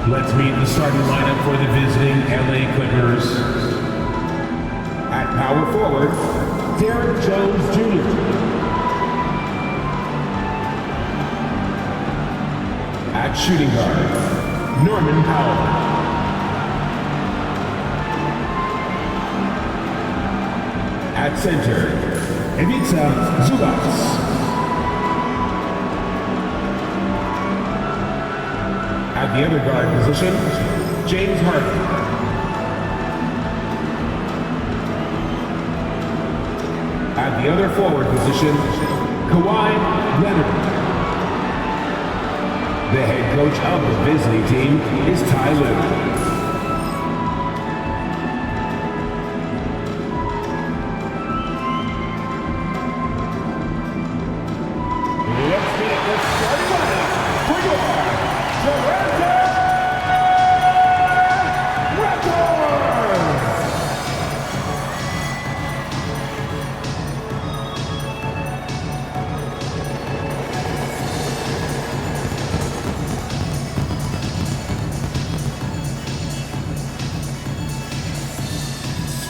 Let's meet the starting lineup for the visiting LA Clippers. At power forward, Derrick Jones Jr. At shooting guard, Norman Powell. At center, Ivica Zubac. At the other guard position, James Harden. At the other forward position, Kawhi Leonard. The head coach of the visiting team is Ty Lue.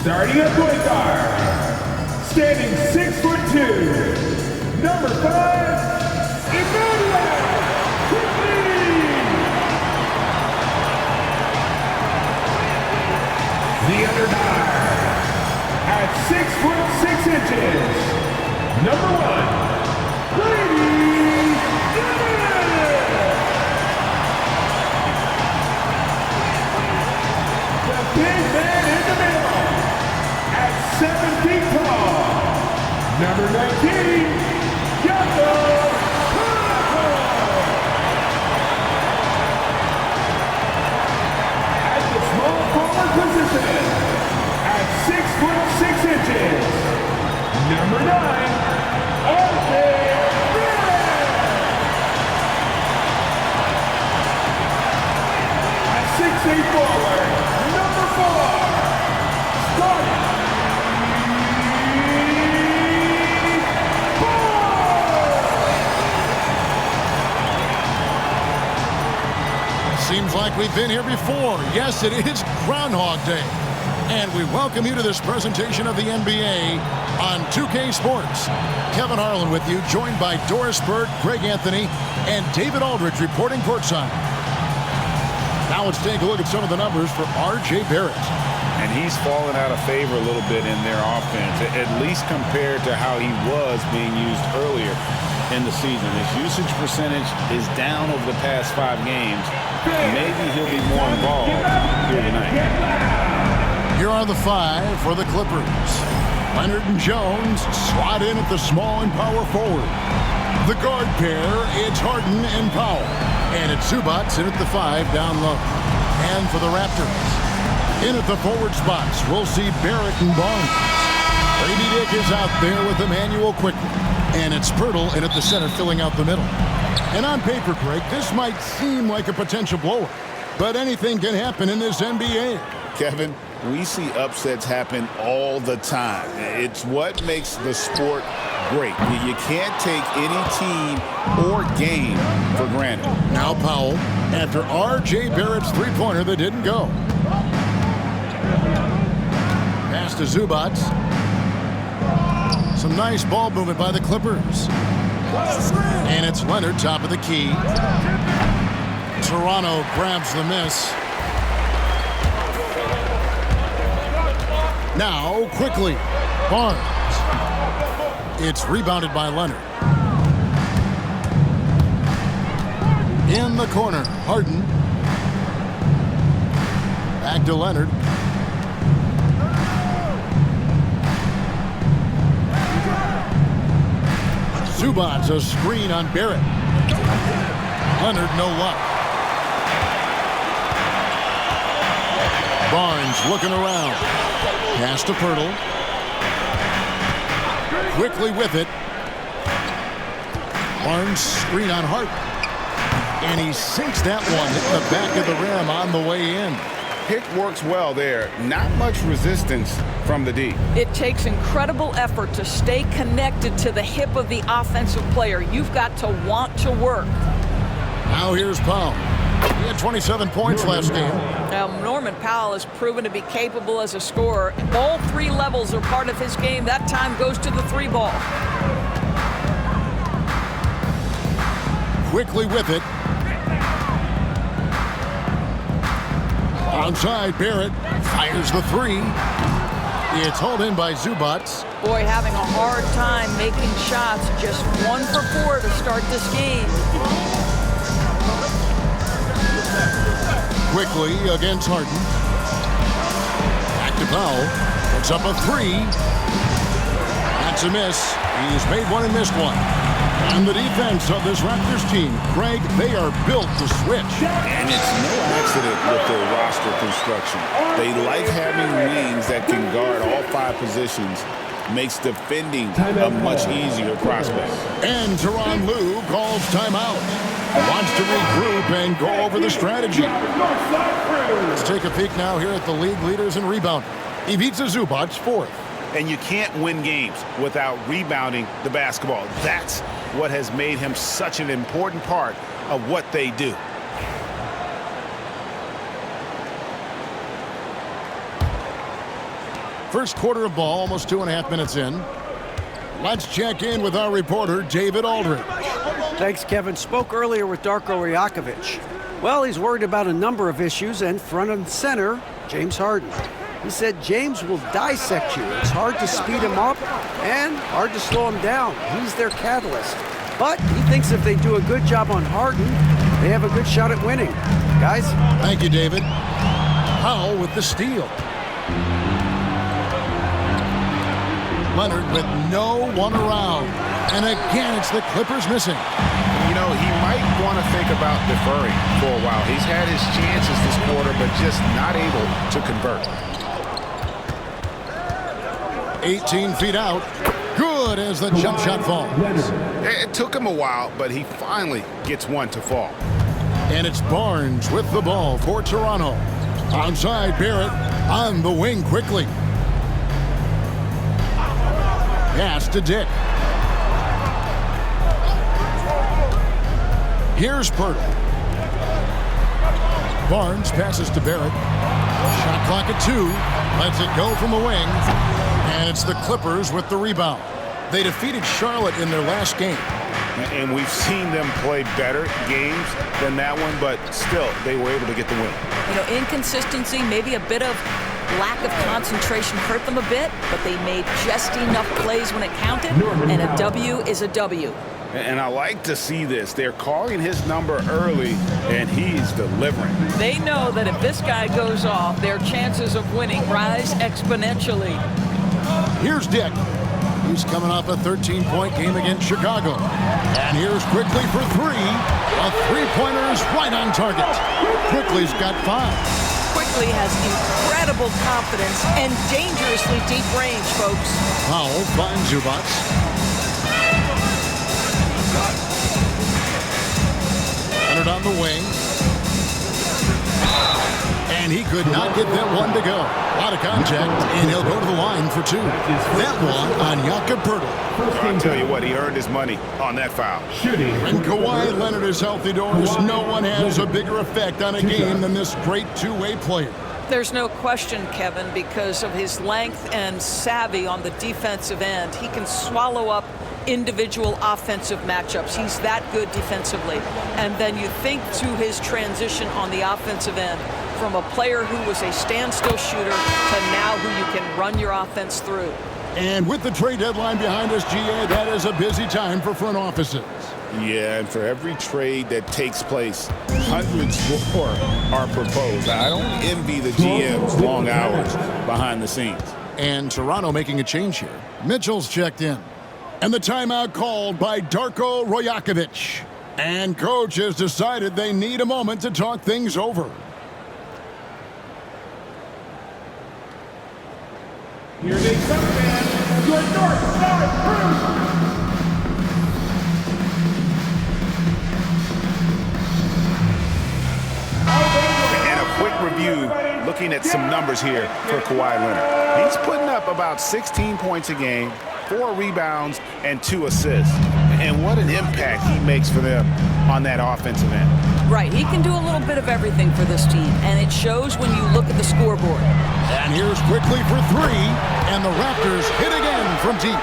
Starting at point guard, standing 6'2", number 5, Immanuel Quickley. The other guard, at 6'6", number 1, Brady Gilbert. The big man in the middle. 7 feet tall, number 19, Jakob Poeltl. At the small forward position, at 6'6", number 9, R.J. Barrett. At 6'8" forward, number 4, starting. Seems like we've been here before. Yes, it is Groundhog Day. And we welcome you to this presentation of the NBA on 2K Sports. Kevin Harlan with you, joined by Doris Bird, Greg Anthony, and David Aldridge reporting courtside. Now let's take a look at some of the numbers for R.J. Barrett. And he's fallen out of favor a little bit in their offense, at least compared to how he was being used earlier in the season. His usage percentage is down over the past 5 games. Maybe he'll be more involved here tonight. Here are the 5 for the Clippers. Leonard and Jones slot in at the small and power forward. The guard pair, it's Harden and Powell. And it's Zubac in at the 5 down low. And for the Raptors, in at the forward spots, we'll see Barrett and Barnes. Brady Dick is out there with Immanuel Quickley. And it's Poeltl in at the center, filling out the middle. And on paper, Greg, this might seem like a potential blowout, but anything can happen in this NBA. Kevin, we see upsets happen all the time. It's what makes the sport great. You can't take any team or game for granted. Now Powell, after R.J. Barrett's three-pointer that didn't go. Pass to Zubac. Some nice ball movement by the Clippers. And it's Leonard, top of the key. Toronto grabs the miss. Now, quickly, Barnes. It's rebounded by Leonard. In the corner, Harden. Back to Leonard. Zubac, a screen on Barrett. Leonard, no luck. Barnes looking around. Pass to Poeltl. Quickly with it. Barnes screen on Hart. And he sinks that one, hitting the back of the rim on the way in. Pick works well there. Not much resistance from the D. It takes incredible effort to stay connected to the hip of the offensive player. You've got to want to work. Now here's Powell. He had 27 points last game. Now, Norman Powell has proven to be capable as a scorer. All three levels are part of his game. That time goes to the three ball. Quickly with it. Onside, Barrett fires the three. It's hauled in by Zubats. Boy, having a hard time making shots. Just 1 for 4 to start this game. Quickly against Harden. Back to Powell. Puts up a three. That's a miss. He's made one and missed one. And the defense of this Raptors team, Greg, they are built to switch. And it's no accident with their roster construction. They like having wings that can guard all 5 positions. Makes defending a much easier prospect. And Tyronn Lue calls timeout. Wants to regroup and go over the strategy. Let's take a peek now here at the league leaders in rebounding. Ivica Zubac, 4th. And you can't win games without rebounding the basketball. That's what has made him such an important part of what they do. First quarter of ball, almost 2.5 minutes in. Let's check in with our reporter, David Aldridge. Thanks, Kevin. Spoke earlier with Darko Rajakovic. Well, he's worried about a number of issues, and front and center, James Harden. He said James will dissect you. It's hard to speed him up and hard to slow him down. He's their catalyst. But he thinks if they do a good job on Harden, they have a good shot at winning. Guys? Thank you, David. Powell with the steal. Leonard with no one around. And again, it's the Clippers missing. You know, he might want to think about deferring for a while. He's had his chances this quarter, but just not able to convert. 18 feet out. Good as the jump shot falls. It took him a while, but he finally gets one to fall. And it's Barnes with the ball for Toronto. Onside, Barrett on the wing quickly. Pass to Dick. Here's Pirtle. Barnes passes to Barrett. Shot clock at 2. Lets it go from the wing. And it's the Clippers with the rebound. They defeated Charlotte in their last game. And we've seen them play better games than that one, but still, they were able to get the win. You know, inconsistency, maybe a bit of lack of concentration hurt them a bit, but they made just enough plays when it counted, and a W is a W. And I like to see this. They're calling his number early, and he's delivering. They know that if this guy goes off, their chances of winning rise exponentially. Here's Dick. He's coming off a 13-point game against Chicago. And here's Quickly for 3. A three-pointer is right on target. Quickly's got 5. Quickly has incredible confidence and dangerously deep range, folks. Powell finds Zubac. Leonard on the wing. And he could not get that one to go. A lot of contact, and he'll go to the line for 2. That one on Jakob Poeltl. I'll tell you what, he earned his money on that foul. When Kawhi Leonard is healthy, doors, no one has a bigger effect on a game than this great two-way player. There's no question, Kevin, because of his length and savvy on the defensive end. He can swallow up individual offensive matchups. He's that good defensively. And then you think to his transition on the offensive end from a player who was a standstill shooter to now who you can run your offense through. And with the trade deadline behind us, GA, that is a busy time for front offices. Yeah, and for every trade that takes place, hundreds more are proposed. I don't envy the GM's long hours behind the scenes. And Toronto making a change here. Mitchell's checked in. And the timeout called by Darko Rajakovic. And coach has decided they need a moment to talk things over. Here they come, man. Your North Star Crew. And a quick review, looking at some numbers here for Kawhi Leonard. He's putting up about 16 points a game, 4 rebounds, and 2 assists. and what an impact he makes for them on that offensive end. Right, he can do a little bit of everything for this team, and it shows when you look at the scoreboard. And here's quickly for three, and the Raptors hit again from deep.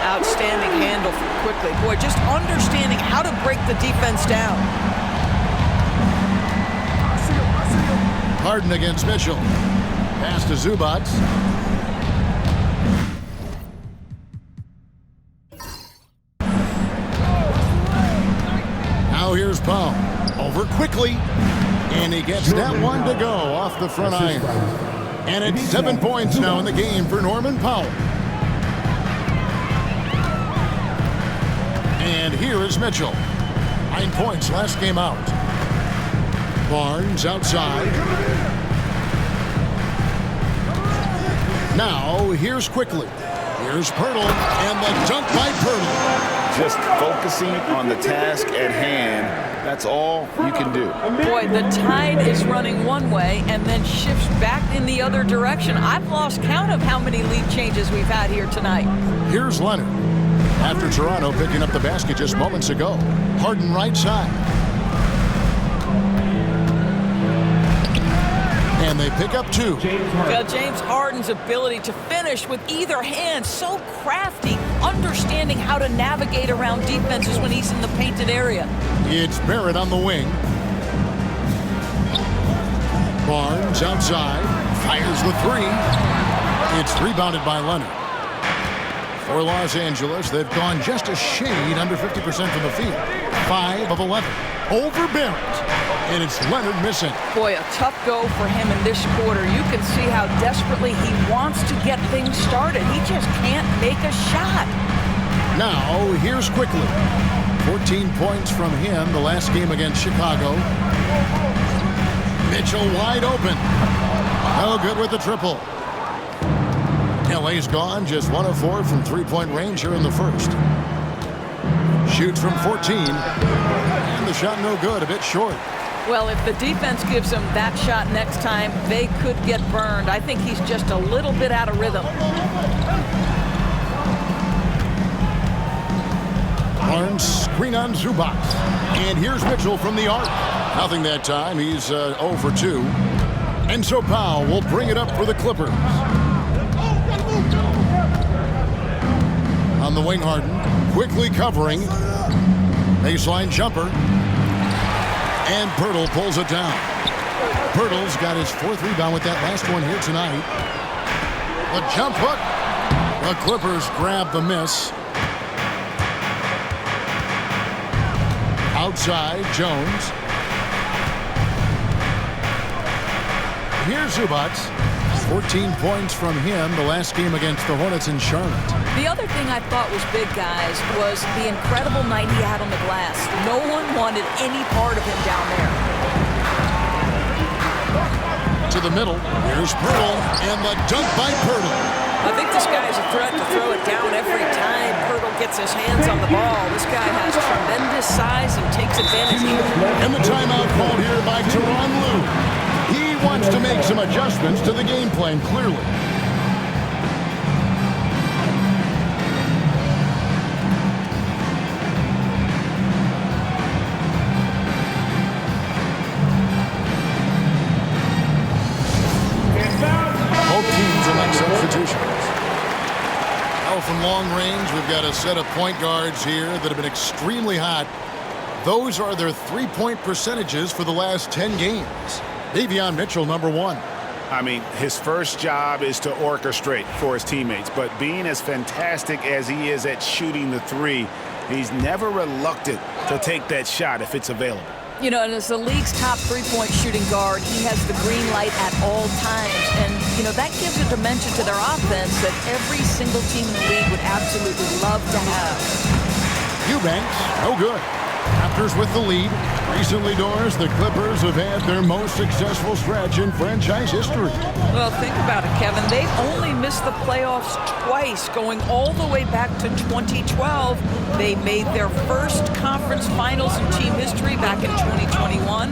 Outstanding handle from Quickly. Boy, just understanding how to break the defense down. Harden against Mitchell. Pass to Zubac. Now here's Powell. Over quickly. And he gets that one to go off the front iron. And it's 7 points now in the game for Norman Powell. And here is Mitchell. 9 points last game out. Barnes outside. Now, here's Quickly. Here's Pirtle, and the dunk by Pirtle. Just focusing on the task at hand, that's all you can do. Boy, the tide is running one way and then shifts back in the other direction. I've lost count of how many lead changes we've had here tonight. Here's Leonard. After Toronto picking up the basket just moments ago. Harden right side. And they pick up two. James Harden's ability to finish with either hand, so crafty, understanding how to navigate around defenses when he's in the painted area. It's Barrett on the wing. Barnes outside. Fires the three. It's rebounded by Leonard. For Los Angeles, they've gone just a shade under 50% from the field. 5 of 11. Over Barrett. And it's Leonard missing. Boy, a tough go for him in this quarter. You can see how desperately he wants to get things started. He just can't make a shot. Now, here's Quickly. 14 points from him the last game against Chicago. Mitchell wide open. No good with the triple. LA's gone just 1 of 4 from three-point range here in the first. Shoots from 14. And the shot no good, a bit short. Well, if the defense gives him that shot next time, they could get burned. I think he's just a little bit out of rhythm. Barnes screen on Zubac. And here's Mitchell from the arc. Nothing that time. He's 0 for 2. And so Powell will bring it up for the Clippers. On the wing, Harden. Quickly covering. Baseline jumper. And Pirtle pulls it down. Pirtle's got his 4th rebound with that last one here tonight. The jump hook. The Clippers grab the miss. Outside, Jones. Here's Zubac. 14 points from him the last game against the Hornets in Charlotte. The other thing I thought was big, guys, was the incredible night he had on the glass. No one wanted any part of him down there. To the middle. Here's Pirtle, and the dunk by Pirtle. I think this guy is a threat to throw it down every time Pirtle gets his hands on the ball. This guy has tremendous size and takes advantage of it. And the timeout called here by Tyronn Lue. He wants to make some adjustments to the game plan, clearly. Both teams will make substitutions. Now from long range, we've got a set of point guards here that have been extremely hot. Those are their three-point percentages for the last 10 games. Davion Mitchell, number 1. I mean, his first job is to orchestrate for his teammates, but being as fantastic as he is at shooting the three, he's never reluctant to take that shot if it's available. You know, and as the league's top three-point shooting guard, he has the green light at all times. And, you know, that gives a dimension to their offense that every single team in the league would absolutely love to have. Eubanks, no good. Raptors with the lead. Recently, Doris, the Clippers have had their most successful stretch in franchise history. Well, think about it, Kevin. They've only missed the playoffs twice, going all the way back to 2012. They made their first conference finals in team history back in 2021.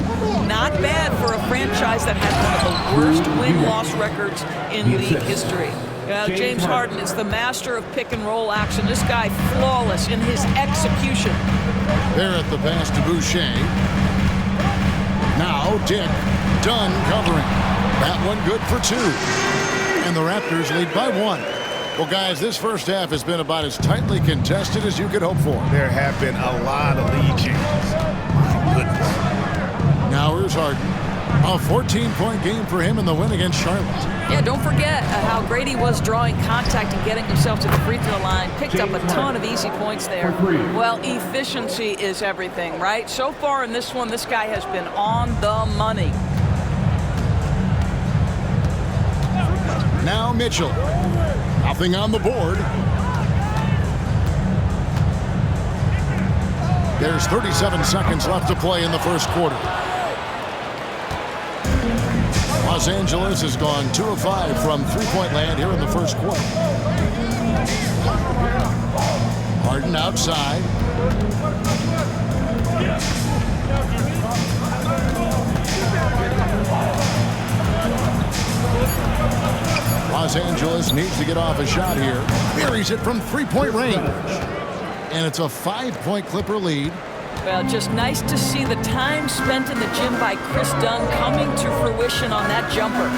Not bad for a franchise that had one of the worst win-loss records in league history. Well, James Harden is the master of pick and roll action. This guy flawless in his execution. There at the pass to Boucher. Now Dick, Dunn covering. That one good for 2. And the Raptors lead by 1. Well, guys, this first half has been about as tightly contested as you could hope for. There have been a lot of lead changes. My goodness. Now here's Harden. A 14-point game for him in the win against Charlotte. Yeah, don't forget how great he was drawing contact and getting himself to the free throw line. Picked up a ton of easy points there. Well, efficiency is everything, right? So far in this one, this guy has been on the money. Now Mitchell. Nothing on the board. There's 37 seconds left to play in the first quarter. Los Angeles has gone 2 of 5 from three-point land here in the first quarter. Harden outside. Los Angeles needs to get off a shot here. Buries it from three-point range. And it's a 5-point Clipper lead. Well, just nice to see the time spent in the gym by Chris Dunn coming to fruition on that jumper.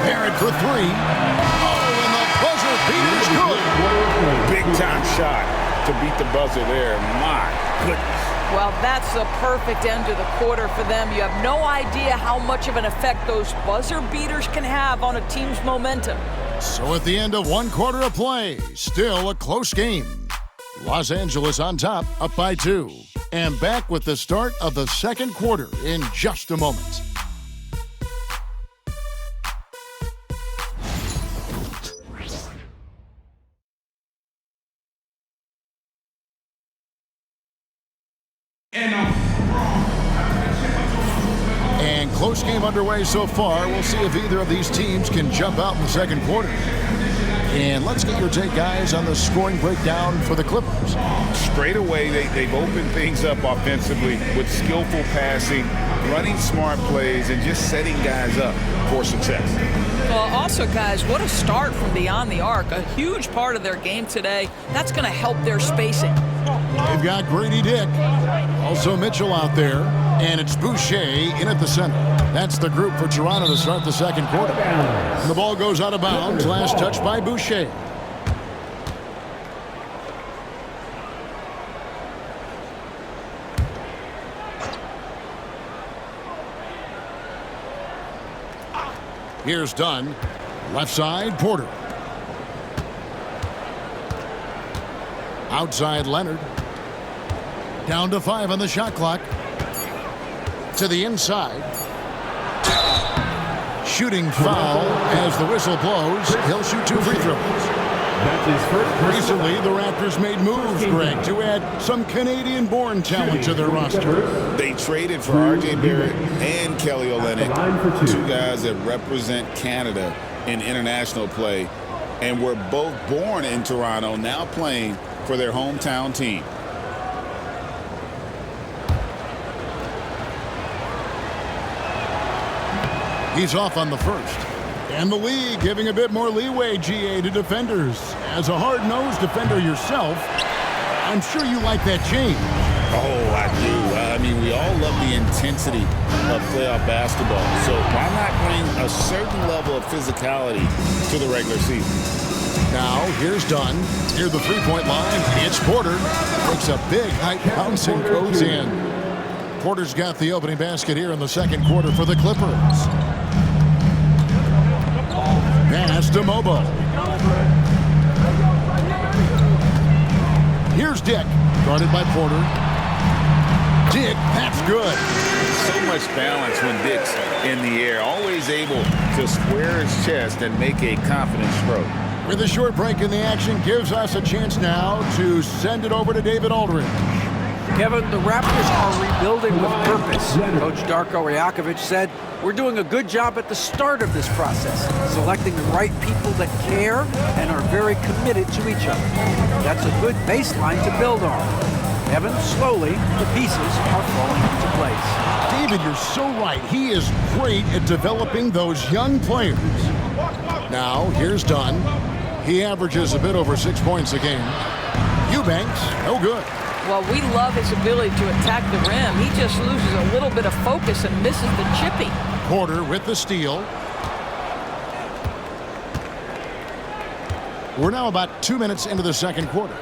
Barrett for 3. Oh, and the buzzer beater's good. Big time shot to beat the buzzer there. My goodness. Well, that's the perfect end to the quarter for them. You have no idea how much of an effect those buzzer beaters can have on a team's momentum. So at the end of 1 quarter of play, still a close game. Los Angeles on top, up by 2. And back with the start of the second quarter in just a moment. And close game underway so far. We'll see if either of these teams can jump out in the second quarter. And let's get your take, guys, on the scoring breakdown for the Clippers. Straight away, they've opened things up offensively with skillful passing, running smart plays, and just setting guys up for success. Well, also, guys, what a start from beyond the arc. A huge part of their game today. That's going to help their spacing. They've got Grady Dick. Also Mitchell out there. And it's Boucher in at the center. That's the group for Toronto to start the second quarter. And the ball goes out of bounds. Last touch by Boucher. Here's Dunn. Left side, Porter. Outside, Leonard. Down to 5 on the shot clock. To the inside. Shooting foul as the whistle blows. He'll shoot 2 free throws. That's his first. Recently, the Raptors made moves, Greg, to add some Canadian-born talent to their roster. They traded for R.J. Barrett and Kelly Olynyk, 2 guys that represent Canada in international play, and were both born in Toronto, now playing for their hometown team. He's off on the first. And the league giving a bit more leeway, GA, to defenders. As a hard-nosed defender yourself, I'm sure you like that change. Oh, I do. I mean, we all love the intensity of playoff basketball. So why not bring a certain level of physicality to the regular season? Now, here's Dunn. Near the three-point line, it's Porter. Takes a big height bounce and goes in. Porter's got the opening basket here in the second quarter for the Clippers. Pass to Mobo. Here's Dick, guarded by Porter. Dick, that's good. So much balance when Dick's in the air, always able to square his chest and make a confident stroke. With a short break in the action, gives us a chance now to send it over to David Aldridge. Kevin, the Raptors are rebuilding with purpose. Coach Darko Rajakovic said, "We're doing a good job at the start of this process, selecting the right people that care and are very committed to each other. That's a good baseline to build on." Kevin, slowly, the pieces are falling into place. David, you're so right. He is great at developing those young players. Now, here's Dunn. He averages a bit over 6 points a game. Eubanks, no good. Well, we love his ability to attack the rim. He just loses a little bit of focus and misses the chippy. Porter with the steal. We're now about 2 minutes into the second quarter.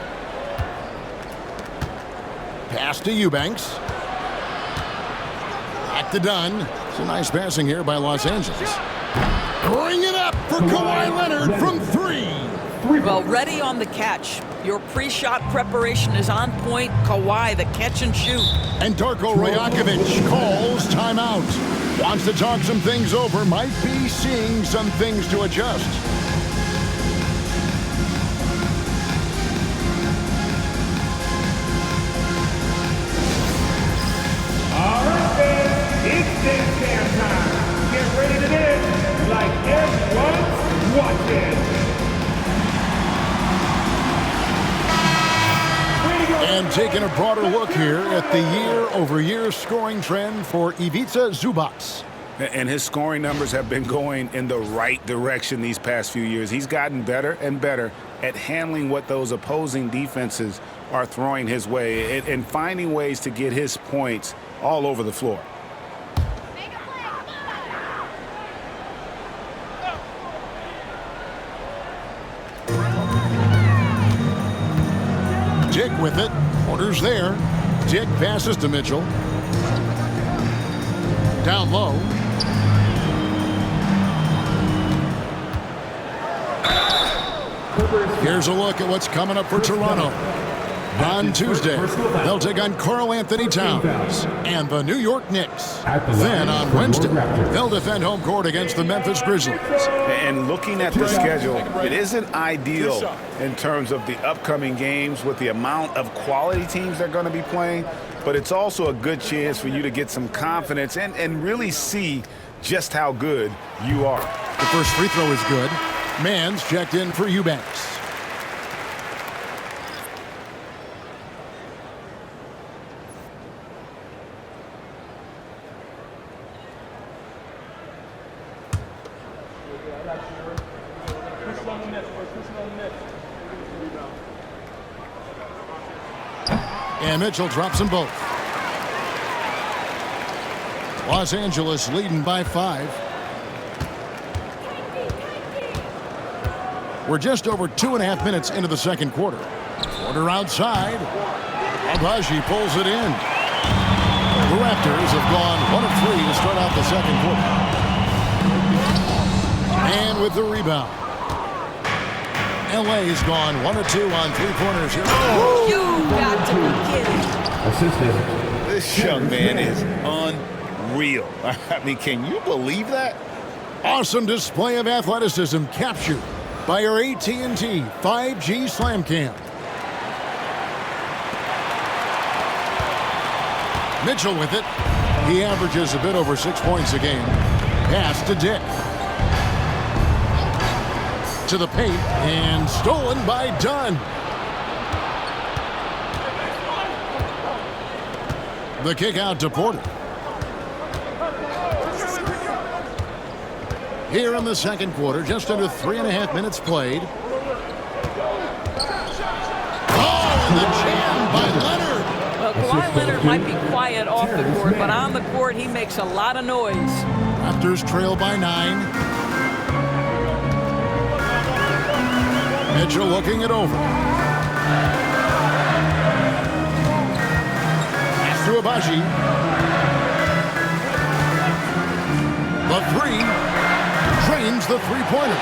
Pass to Eubanks. Back to Dunn. It's a nice passing here by Los Angeles. Bring it up for Kawhi Leonard from 3. Well, ready on the catch. Your pre-shot preparation is on point. Kawhi, the catch and shoot. And Darko Rajakovic calls timeout. Wants to talk some things over. Might be seeing some things to adjust. All right, fans, it's dance jam time. Get ready to dance like everyone's watching. And taking a broader look here at the year-over-year scoring trend for Ivica Zubac. And his scoring numbers have been going in the right direction these past few years. He's gotten better and better at handling what those opposing defenses are throwing his way and finding ways to get his points all over the floor. Dick with it. Porter's there. Dick passes to Mitchell. Down low. Here's a look at what's coming up for Toronto. On Tuesday, they'll take on Karl Anthony Towns and the New York Knicks. Then on Wednesday, they'll defend home court against the Memphis Grizzlies. And looking at the schedule, it isn't ideal in terms of the upcoming games with the amount of quality teams they're going to be playing, but it's also a good chance for you to get some confidence and really see just how good you are. The first free throw is good. Mann's checked in for Eubanks. And Mitchell drops them both. Los Angeles leading by 5. We're just over 2.5 minutes into the second quarter. Porter outside. Agbaji pulls it in. The Raptors have gone 1 of 3 to start out the second quarter. And with the rebound. LA's gone 1 of 2 on 3-pointers here. Oh, you got to be kidding. Assistant. This young man is unreal. I mean, can you believe that? Awesome display of athleticism captured by our AT&T 5G Slam Cam. Mitchell with it. He averages a bit over 6 points a game. Pass to Dick. To the paint and stolen by Dunn. The kick out to Porter. Here in the second quarter, just under 3.5 minutes played. Oh, and the jam by Leonard. Well, Kawhi Leonard might be quiet off the court, but on the court, he makes a lot of noise. Raptors trail by 9. Mitchell looking it over. Pass to Agbaji. The 3. Drains the three-pointer.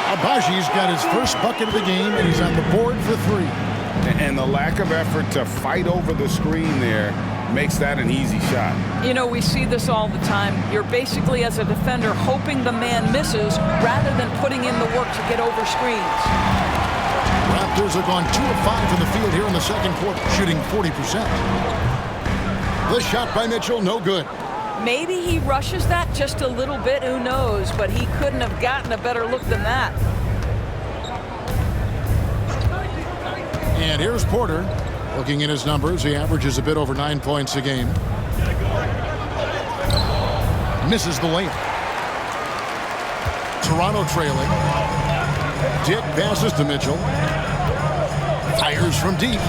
Agbaji's got his first bucket of the game, and he's on the board for 3. And the lack of effort to fight over the screen there makes that an easy shot. You know, we see this all the time. You're basically, as a defender, hoping the man misses rather than putting in the work to get over screens. Raptors have gone 2 of 5 from the field here in the second quarter, shooting 40%. The shot by Mitchell, no good. Maybe he rushes that just a little bit, who knows, but he couldn't have gotten a better look than that. And here's Porter. Looking at his numbers, he averages a bit over 9 points a game. Misses the layup. Toronto trailing. Dick passes to Mitchell. Fires from deep.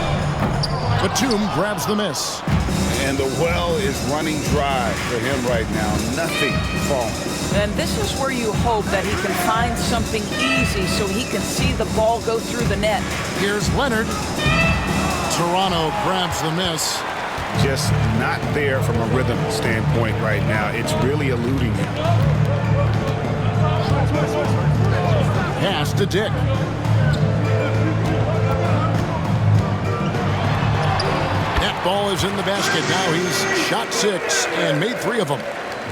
Batum grabs the miss. And the well is running dry for him right now. Nothing falling. And this is where you hope that he can find something easy so he can see the ball go through the net. Here's Leonard. Toronto grabs the miss. Just not there from a rhythm standpoint right now. It's really eluding him. Pass to Dick. That ball is in the basket. Now he's shot 6 and made 3 of them.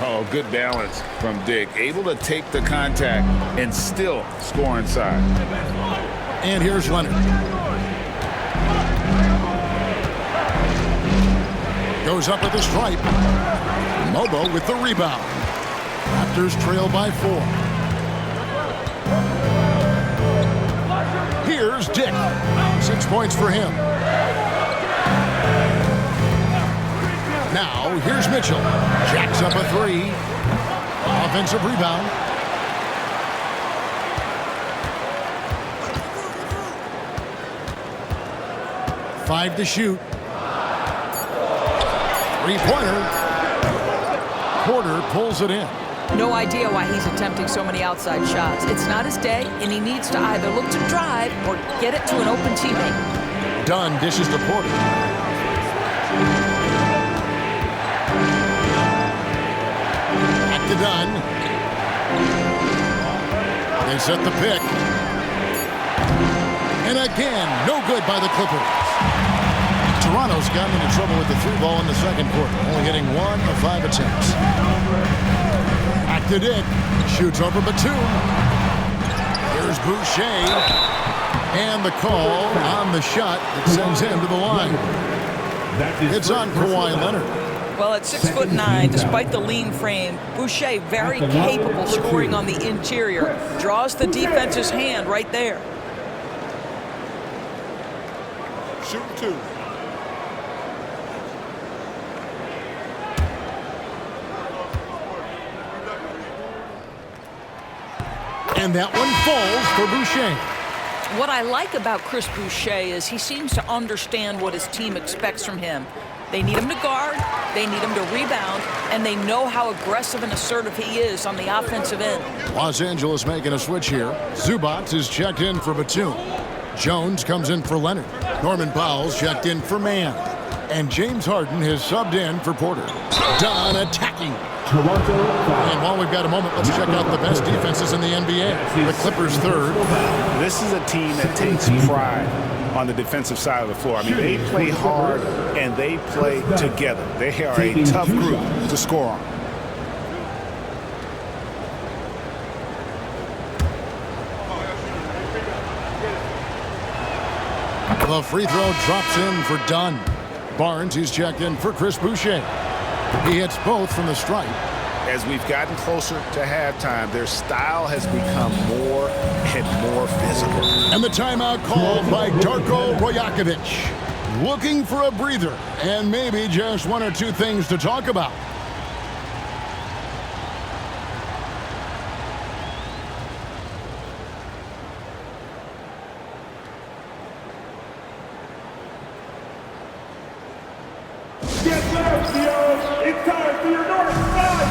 Oh, good balance from Dick. Able to take the contact and still score inside. And here's Leonard. Goes up at the stripe. Mobo with the rebound. Raptors trail by 4. Here's Dick. 6 points for him. Now, here's Mitchell. Jacks up a 3. Offensive rebound. Five to shoot. Three-pointer. Porter pulls it in. No idea why he's attempting so many outside shots. It's not his day, and he needs to either look to drive or get it to an open teammate. Dunn dishes to Porter. Back to Dunn. They set the pick. And again, no good by the Clippers. Toronto's gotten into trouble with the 3-ball in the second quarter, only hitting 1 of 5 attempts. Back to Dick. Shoots over Batum. Here's Boucher. And the call on the shot that sends him to the line. It's on Kawhi Leonard. Well, at 6'9", despite the lean frame, Boucher very capable scoring on the interior. Draws the defense's hand right there. Shoot 2. And that one falls for Boucher. What I like about Chris Boucher is he seems to understand what his team expects from him. They need him to guard, they need him to rebound, and they know how aggressive and assertive he is on the offensive end. Los Angeles making a switch here. Zubac is checked in for Batum. Jones comes in for Leonard. Norman Powell's checked in for Mann. And James Harden has subbed in for Porter. Dunn attacking. Toronto. And while we've got a moment, let's check out the best defenses in the NBA. The Clippers third. This is a team that takes pride on the defensive side of the floor. I mean, they play hard and they play together. They are a tough group to score on. The free throw drops in for Dunn. Barnes, he's checked in for Chris Boucher. He hits both from the stripe. As we've gotten closer to halftime, their style has become more and more physical. And the timeout called by Darko Rajakovic. Looking for a breather and maybe just 1 or 2 things to talk about. It's time for your North Side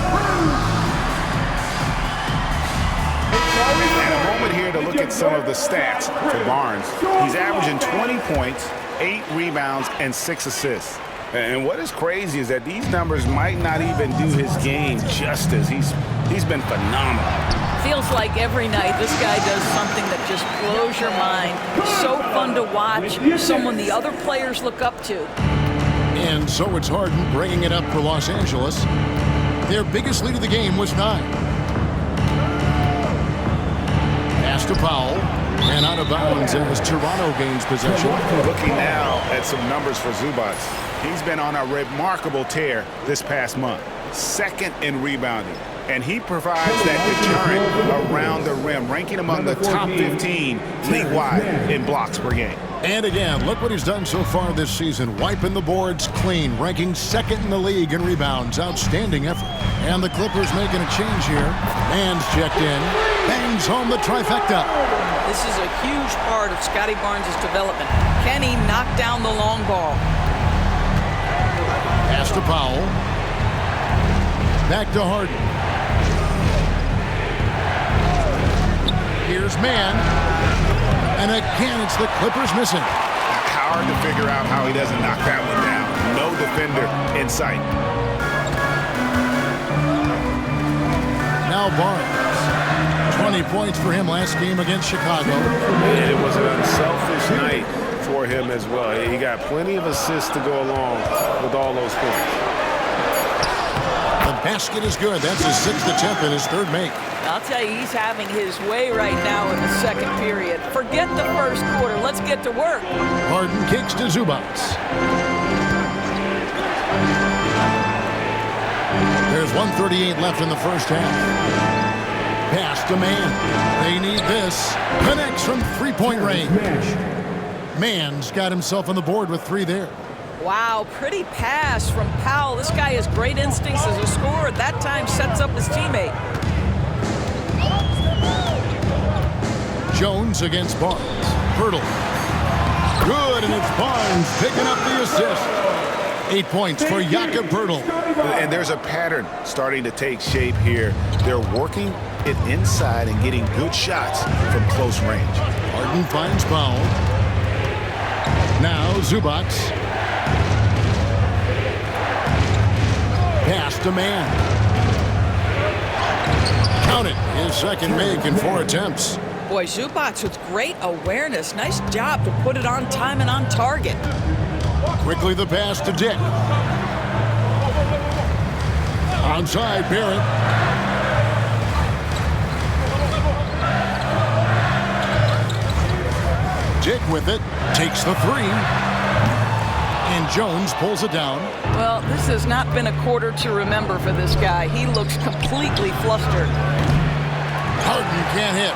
And a moment here to look at some of the stats for Barnes. He's averaging 20 points, 8 rebounds, and 6 assists. And what is crazy is that these numbers might not even do his game justice. He's been phenomenal. Feels like every night this guy does something that just blows your mind. So fun to watch, someone the other players look up to. And so it's Harden bringing it up for Los Angeles. Their biggest lead of the game was 9. Pass to Powell. And out of bounds as Toronto gains possession. Looking now at some numbers for Zubac. He's been on a remarkable tear this past month. 2nd in rebounding, and he provides that deterrent around the rim, ranking among the top 15 league-wide in blocks per game. And again, look what he's done so far this season. Wiping the boards clean, ranking second in the league in rebounds. Outstanding effort. And the Clippers making a change here. Man's checked in. Bangs home the trifecta. This is a huge part of Scotty Barnes' development. Can he knock down the long ball? Pass to Powell. Back to Harden. Here's Mann. And again, it's the Clippers missing. Hard to figure out how he doesn't knock that one down. No defender in sight. Now Barnes. 20 points for him last game against Chicago. And it was an unselfish night for him as well. He got plenty of assists to go along with all those points. The basket is good. That's his 6th attempt and his 3rd make. I'll tell you, he's having his way right now in the second period. Forget the first quarter. Let's get to work. Harden kicks to Zubac. There's 1:38 left in the first half. Pass to Mann. They need this. Connects from three-point range. Mann's got himself on the board with 3 there. Wow, pretty pass from Powell. This guy has great instincts as a scorer. At that time, sets up his teammate. Jones against Barnes. Hurdle. Good, and it's Barnes picking up the assist. 8 points for Jakob Poeltl. And there's a pattern starting to take shape here. They're working it inside and getting good shots from close range. Harden finds Powell. Now Zubac. Pass to Mann. Count it. His second make in 4 attempts. Boy, Zubac with great awareness. Nice job to put it on time and on target. Quickly the pass to Dick. Onside Barrett. Dick with it. Takes the 3. And Jones pulls it down. Well, this has not been a quarter to remember for this guy. He looks completely flustered. Harden can't hit.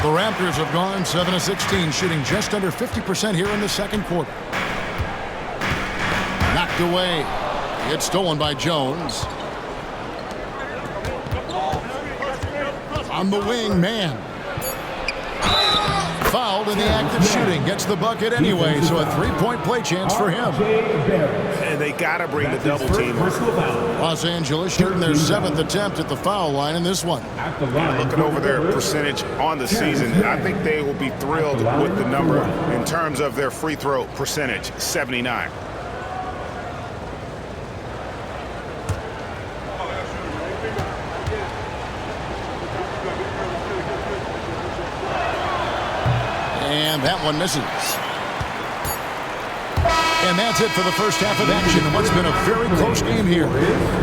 The Raptors have gone 7 of 16, shooting just under 50% here in the second quarter. Knocked away. It's stolen by Jones. On the wing, Mann. Fouled in the act of shooting. Gets the bucket anyway, so a 3-point play chance for him. And they got to bring the double team. Los Angeles shooting their 7th attempt at the foul line in this one. Looking over their percentage on the season, I think they will be thrilled with the number in terms of their free throw percentage, 79. And that one misses. And that's it for the first half of action in what's been a very close game here.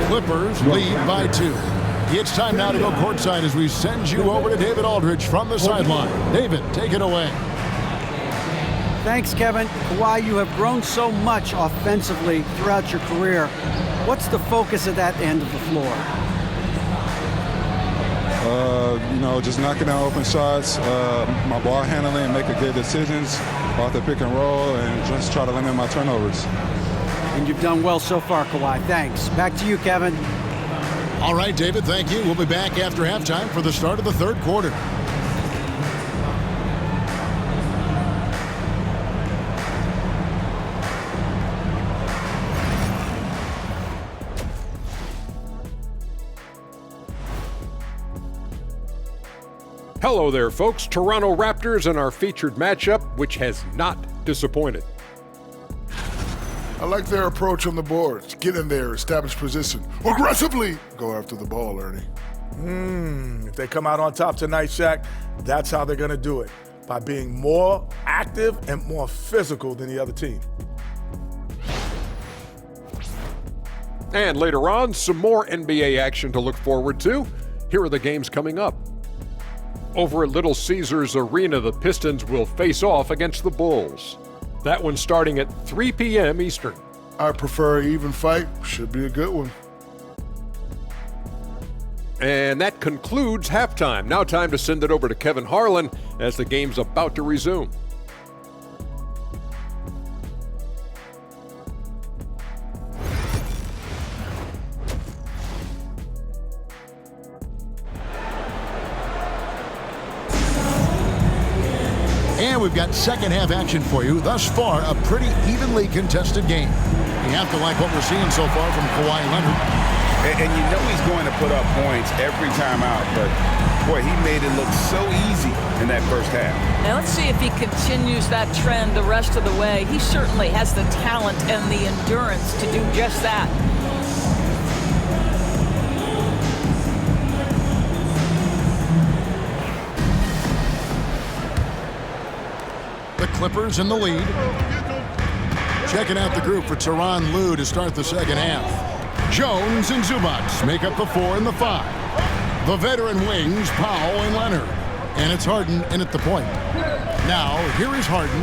Clippers lead by 2. It's time now to go courtside as we send you over to David Aldridge from the sideline. David, take it away. Thanks, Kevin. Kawhi, you have grown so much offensively throughout your career. What's the focus of that end of the floor? Just knocking down open shots, my ball handling, making good decisions off the pick and roll, and just try to limit my turnovers. And you've done well so far, Kawhi. Thanks. Back to you, Kevin. All right, David, thank you. We'll be back after halftime for the start of the third quarter. Hello there, folks. Toronto Raptors and our featured matchup, which has not disappointed. I like their approach on the boards. Get in there, establish position. Aggressively go after the ball, Ernie. If they come out on top tonight, Shaq, that's how they're going to do it. By being more active and more physical than the other team. And later on, some more NBA action to look forward to. Here are the games coming up. Over at Little Caesars Arena, the Pistons will face off against the Bulls. That one starting at 3 p.m. Eastern. I prefer an even fight. Should be a good one. And that concludes halftime. Now time to send it over to Kevin Harlan as the game's about to resume. And we've got second half action for you. Thus far, a pretty evenly contested game. You have to like what we're seeing so far from Kawhi Leonard. And you know he's going to put up points every time out, but boy, he made it look so easy in that first half. Now let's see if he continues that trend the rest of the way. He certainly has the talent and the endurance to do just that. The Clippers in the lead. Checking out the group for Tyronn Lue to start the second half. Jones and Zubac make up the 4 and the 5. The veteran wings, Powell and Leonard. And it's Harden in at the point. Now, here is Harden.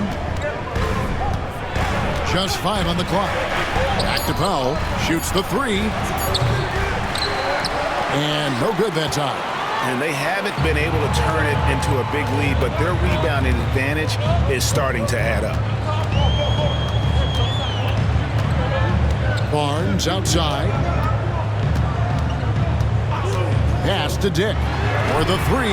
Just 5 on the clock. Back to Powell. Shoots the 3. And no good that time. And they haven't been able to turn it into a big lead, but their rebounding advantage is starting to add up. Barnes outside. Pass to Dick for the 3.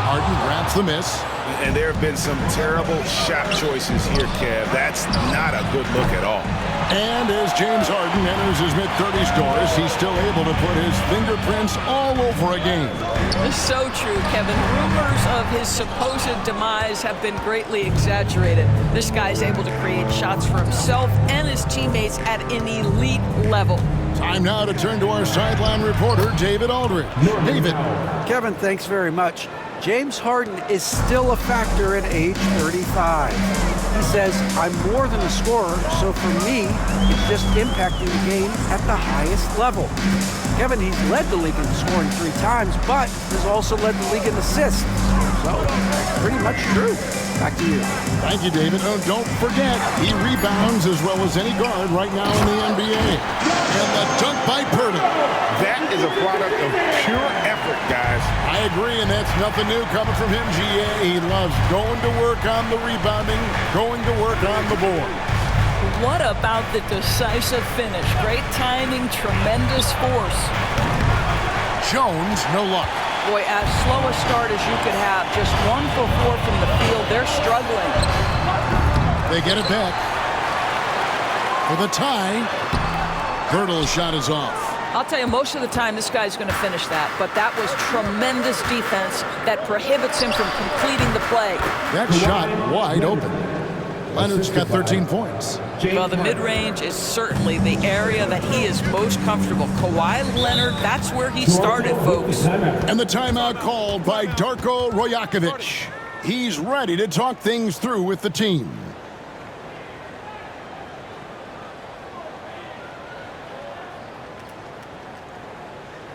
Harden grabs the miss. And there have been some terrible shot choices here, Kev. That's not a good look at all. And as James Harden enters his mid-30s doors, he's still able to put his fingerprints all over a game. It's so true, Kevin. Rumors of his supposed demise have been greatly exaggerated. This guy's able to create shots for himself and his teammates at an elite level. Time now to turn to our sideline reporter, David Aldridge. David. Kevin, thanks very much. James Harden is still a factor at age 35. He says, I'm more than a scorer, so for me, it's just impacting the game at the highest level. Kevin, he's led the league in scoring 3 times, but has also led the league in assists. So, pretty much true. Back to you. Thank you, David. Oh, don't forget, he rebounds as well as any guard right now in the NBA. And the dunk by Purdy. That is a product of pure effort, guys. I agree, and that's nothing new coming from him, GA. He loves going to work on the rebounding, going to work on the board. What about the decisive finish? Great timing, tremendous force. Jones, no luck. Boy, as slow a start as you could have, just 1 for 4 from the field. They're struggling. They get it back. For the tie, Hurdle's shot is off. I'll tell you, most of the time this guy's going to finish that, but that was tremendous defense that prohibits him from completing the play. That shot wide open. Leonard's got 13 points. Well, the mid-range is certainly the area that he is most comfortable. Kawhi Leonard, that's where he started, folks. And the timeout called by Darko Rajakovic. He's ready to talk things through with the team.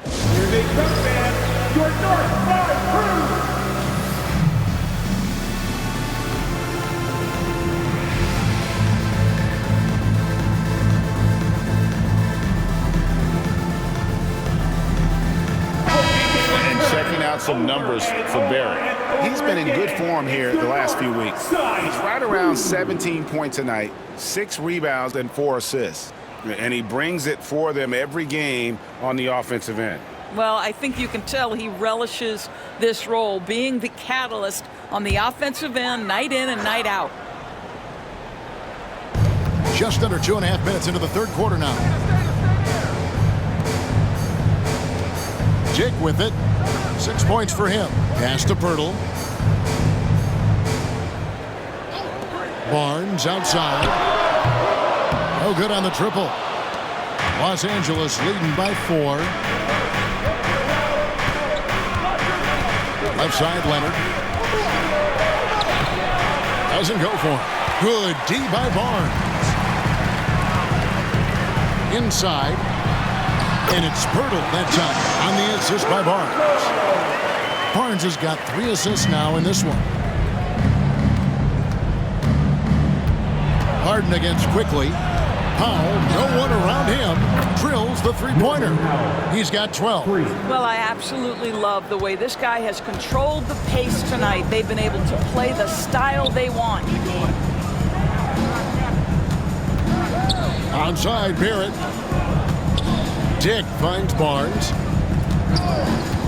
Here they come, man. Your North Side Crew. Checking out some numbers for Barrett. He's been in good form here the last few weeks. He's right around 17 points a night, 6 rebounds, and 4 assists. And he brings it for them every game on the offensive end. Well, I think you can tell he relishes this role, being the catalyst on the offensive end, night in and night out. Just under 2.5 minutes into the third quarter now. Jake with it. 6 points for him. Pass to Pirtle. Barnes outside. No good on the triple. Los Angeles leading by 4. Left side, Leonard. Doesn't go for it. Good D by Barnes. Inside. And it's Pirtle that time on the assist by Barnes. Barnes has got 3 assists now in this one. Harden against Quickly. Powell, no one around him, drills the three-pointer. He's got 12. Well, I absolutely love the way this guy has controlled the pace tonight. They've been able to play the style they want. Onside, Barrett. Dick finds Barnes.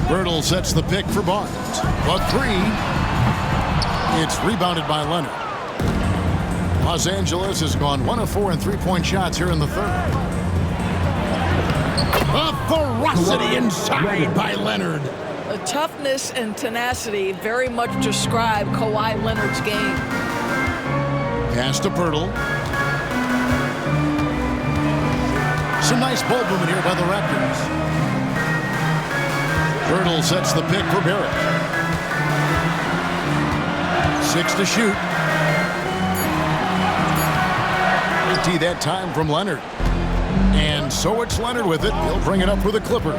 Bertle sets the pick for Barnes. A three. It's rebounded by Leonard. Los Angeles has gone 1 of 4 in three-point shots here in the third. A ferocity inside by Leonard. The toughness and tenacity very much describe Kawhi Leonard's game. Pass to Bertle. Some nice ball movement here by the Raptors. Bertle sets the pick for Barrett. 6 to shoot. Empty that time from Leonard. And so it's Leonard with it. He'll bring it up for the Clippers.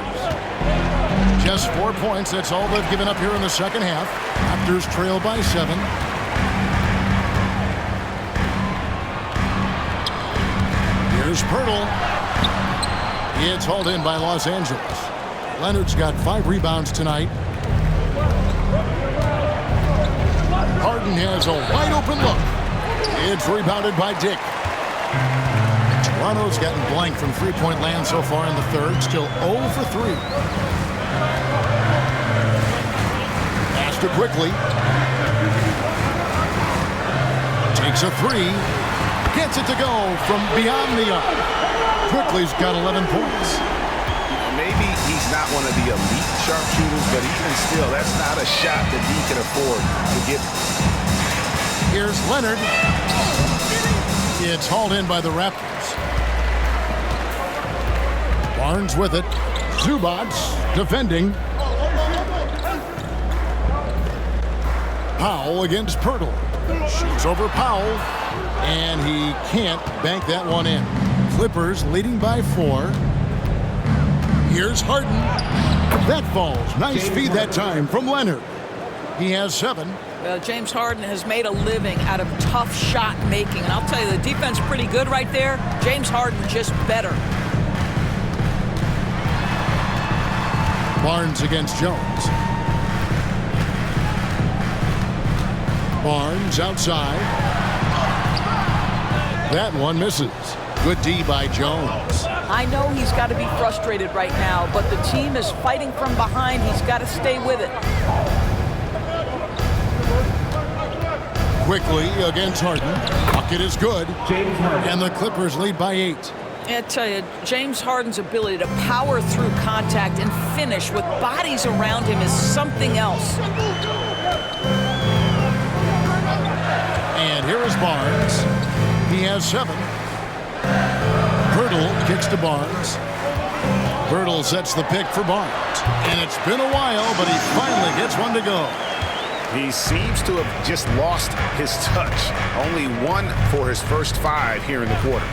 Just 4 points. That's all they've given up here in the second half. Raptors trail by 7. Here's Bertle. It's hauled in by Los Angeles. Leonard's got 5 rebounds tonight. Harden has a wide open look. It's rebounded by Dick. Toronto's gotten blank from three-point land so far in the third. Still 0 for 3. Pass to Quickly. Takes a 3. Gets it to go from beyond the arc. Quickly's got 11 points. Maybe he's not one of the elite sharpshooters, but even still, that's not a shot that he can afford to get. Here's Leonard. It's hauled in by the Raptors. Barnes with it. Zubac defending. Powell against Bertle. Shoots over Powell, and he can't bank that one in. Clippers leading by 4. Here's Harden. That falls. Nice feed that time from Leonard. He has 7. James Harden has made a living out of tough shot making. And I'll tell you, the defense pretty good right there. James Harden just better. Barnes against Jones. Barnes outside. That one misses. Good D by Jones. I know he's got to be frustrated right now, but the team is fighting from behind. He's got to stay with it. Quickly against Harden. Bucket is good. And the Clippers lead by 8. I tell you, James Harden's ability to power through contact and finish with bodies around him is something else. And here is Barnes. He has 7. Bertle kicks to Barnes. Bertle sets the pick for Barnes. And it's been a while, but he finally gets one to go. He seems to have just lost his touch. Only 1 for his first 5 here in the quarter.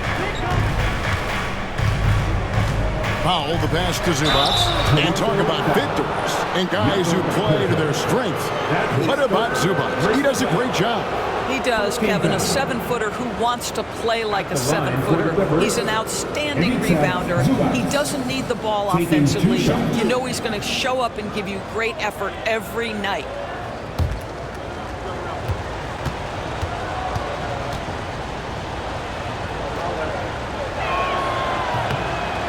Powell, the pass to Zubac. And talk about victors and guys who play to their strength. What about Zubac? He does a great job. He does, Kevin, a 7-footer who wants to play like a 7-footer. He's an outstanding rebounder. He doesn't need the ball offensively. You know he's going to show up and give you great effort every night.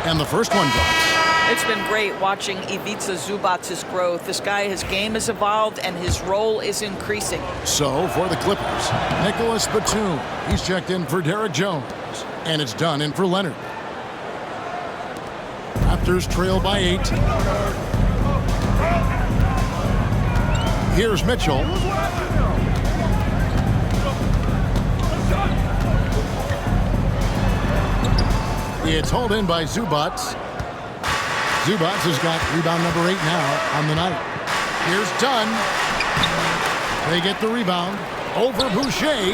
And the first one drops. It's been great watching Ivica Zubac's growth. This guy, his game has evolved and his role is increasing. So for the Clippers, Nicholas Batum. He's checked in for Derek Jones. And it's done in for Leonard. Raptors trail by 8. Here's Mitchell. It's hauled in by Zubac. Zubac has got rebound number 8 now on the night. Here's Dunn. They get the rebound over Boucher.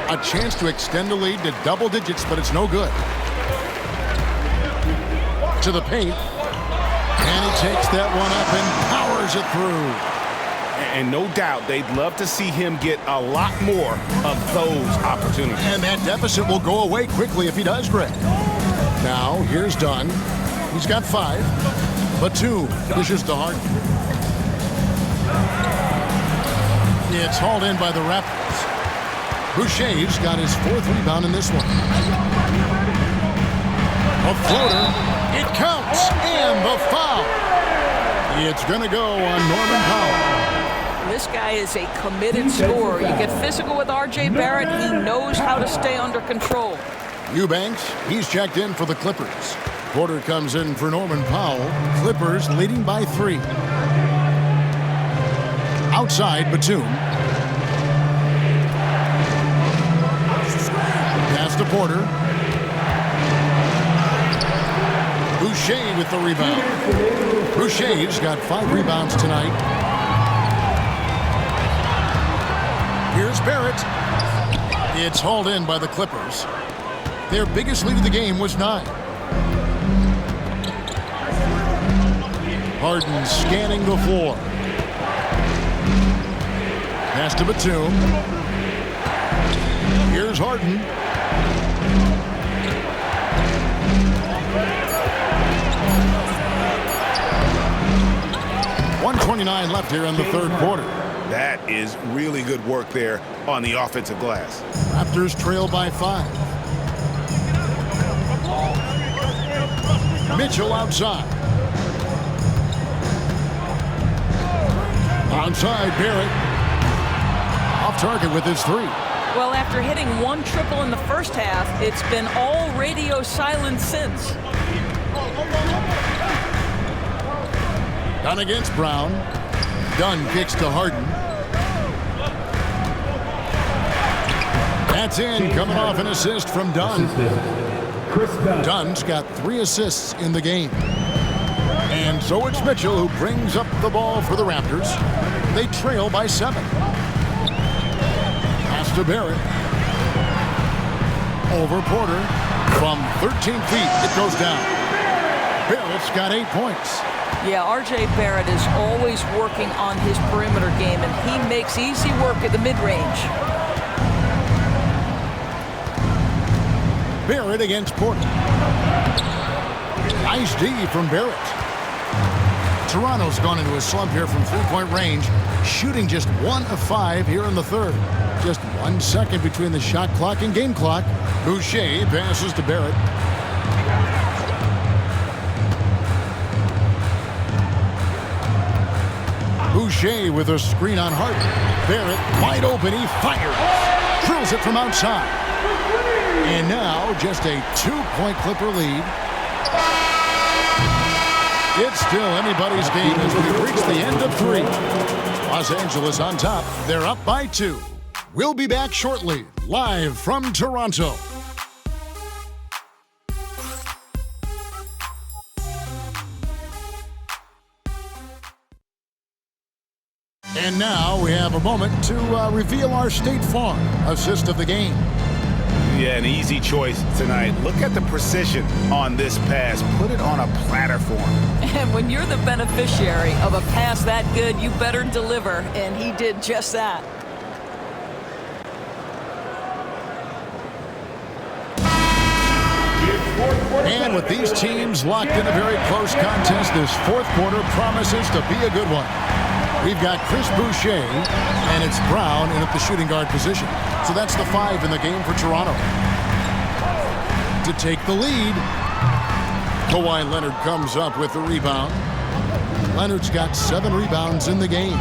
A chance to extend the lead to double digits, but it's no good. To the paint. And he takes that one up and powers it through. And no doubt they'd love to see him get a lot more of those opportunities. And that deficit will go away quickly if he does, Greg. Now, here's Dunn. He's got 5. Batum dishes to Harden. It's hauled in by the Raptors. Boucher's got his 4th rebound in this one. A floater. It counts. And the foul. It's going to go on Norman Powell. This guy is a committed scorer. You get physical with R.J. Barrett. He knows how to stay under control. Eubanks, he's checked in for the Clippers. Porter comes in for Norman Powell. Clippers leading by 3. Outside, Batum. Pass to Porter. Boucher with the rebound. Boucher's got 5 rebounds tonight. Here's Barrett. It's hauled in by the Clippers. Their biggest lead of the game was 9. Harden scanning the floor. Pass to Batum. Here's Harden. .129 left here in the 3rd quarter. That is really good work there on the offensive glass. Raptors trail by 5. Mitchell outside. Onside, Barrett. Off target with his 3. Well, after hitting 1 triple in the first half, it's been all radio silence since. Dunn against Brown. Dunn kicks to Harden. That's in, coming off an assist from Dunn. Dunn's got 3 assists in the game. And so it's Mitchell who brings up the ball for the Raptors. They trail by 7. Pass to Barrett. Over Porter. From 13 feet, it goes down. Barrett's got 8 points. Yeah, R.J. Barrett is always working on his perimeter game, and he makes easy work at the mid-range. Barrett against Porter. Nice D from Barrett. Toronto's gone into a slump here from 3-point range, shooting just 1 of 5 here in the 3rd. Just 1 second between the shot clock and game clock. Boucher passes to Barrett. Boucher with a screen on Harden. Barrett wide open. He fires. Drills it from outside. And now just a 2-point Clipper lead. It's still anybody's game as we reach the end of 3. Los Angeles on top. They're up by 2. We'll be back shortly, live from Toronto. And now we have a moment to reveal our State Farm assist of the game. Yeah, an easy choice tonight. Look at the precision on this pass. Put it on a platter for him. And when you're the beneficiary of a pass that good, you better deliver, and he did just that. And with these teams locked in a very close contest, this 4th quarter promises to be a good one. We've got Chris Boucher, and it's Brown in at the shooting guard position. So that's the 5 in the game for Toronto. To take the lead, Kawhi Leonard comes up with the rebound. Leonard's got 7 rebounds in the game.